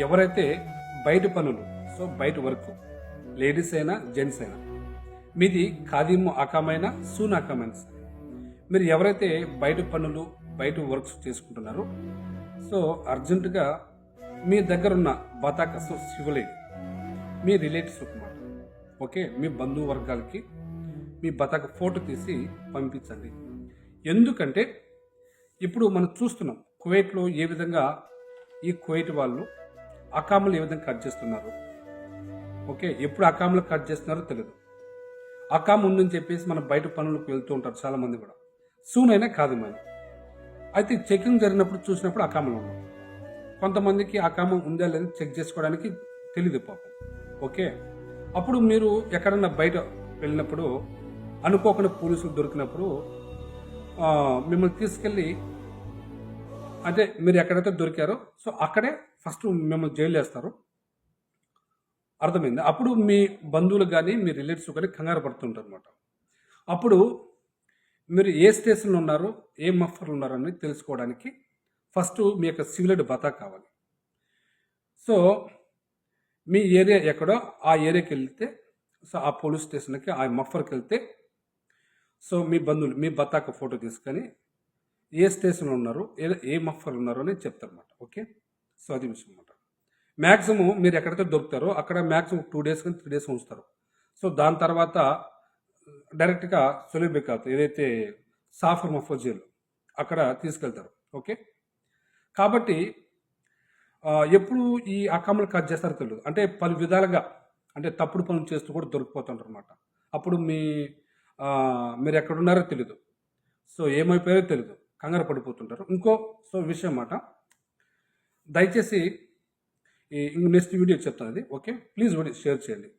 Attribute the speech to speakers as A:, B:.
A: ఎవరైతే బయట పనులు, సో బయట వర్క్, లేడీస్ అయినా జెంట్స్ అయినా, మీది ఖాదీము అకామైనా సూన్ అకామైనా సరే, మీరు ఎవరైతే బయట పనులు బయట వర్క్స్ చేసుకుంటున్నారో, సో అర్జెంటుగా మీ దగ్గర ఉన్న బతాక, సో శివలేడి మీ రిలేటివ్స్ అన్నమాట, ఓకే, మీ బంధువు వర్గాలకి మీ బతాక ఫోటో తీసి పంపించండి. ఎందుకంటే ఇప్పుడు మనం చూస్తున్నాం కువైట్లో ఏ విధంగా ఈ కువైట్ వాళ్ళు అకాములు ఏ విధంగా కట్ చేస్తున్నారు. ఓకే, ఎప్పుడు అకాములు కట్ చేస్తున్నారో తెలియదు. అకామ్ ఉందని చెప్పేసి మనం బయట పనులకు వెళ్తూ ఉంటారు చాలా మంది కూడా. సూన్ అయినా కాదు మనం. అయితే చెకింగ్ జరిగినప్పుడు చూసినప్పుడు అకాములు ఉన్నాం. కొంతమందికి అకామం ఉందా లేదని చెక్ చేసుకోవడానికి తెలియదు పాపం. ఓకే, అప్పుడు మీరు ఎక్కడన్నా బయట వెళ్ళినప్పుడు అనుకోకుండా పోలీసులు దొరికినప్పుడు మిమ్మల్ని తీసుకెళ్ళి, అంటే మీరు ఎక్కడైతే దొరికారో సో అక్కడే ఫస్ట్ మిమ్మల్ని జైలు వేస్తారు. అర్థమైంది. అప్పుడు మీ బంధువులు కానీ మీ రిలేటివ్స్ కానీ కంగారు పడుతుంటారు అనమాట. అప్పుడు మీరు ఏ స్టేషన్లో ఉన్నారో ఏ మఫర్లు ఉన్నారో అని తెలుసుకోవడానికి ఫస్ట్ మీ యొక్క సివిల్ బతా కావాలి. సో మీ ఏరియా ఎక్కడో ఆ ఏరియాకి వెళ్తే, సో ఆ పోలీస్ స్టేషన్కి ఆ మఫర్కి వెళ్తే, సో మీ బంధువులు మీ బతాక ఫోటో తీసుకొని ఏ స్టేషన్లో ఉన్నారో ఏ మఫర్లు ఉన్నారో అని చెప్తారన్నమాట. ఓకే, సో అది విషయం అనమాట. మ్యాక్సిమం మీరు ఎక్కడైతే దొరుకుతారో అక్కడ మ్యాక్సిమం 2 days కానీ 3 days ఉంచుతారు. సో దాని తర్వాత డైరెక్ట్గా సొలిబెకాత్ ఏదైతే సాఫర్ మఫర్ జైలు అక్కడ తీసుకెళ్తారు. ఓకే, కాబట్టి ఎప్పుడు ఈ అకాములు కట్ చేస్తారో తెలియదు. అంటే పలు విధాలుగా, అంటే తప్పుడు పనులు చేస్తూ కూడా దొరికిపోతుంటారు అనమాట. అప్పుడు మీరు ఎక్కడున్నారో తెలియదు, సో ఏమైపోయారో తెలియదు, కంగారు పడిపోతుంటారు. ఇంకో విషయం అన్నమాట, దయచేసి నెక్స్ట్ వీడియో చెప్తాను అది. ఓకే, ప్లీజ్ వీడియో షేర్ చేయండి.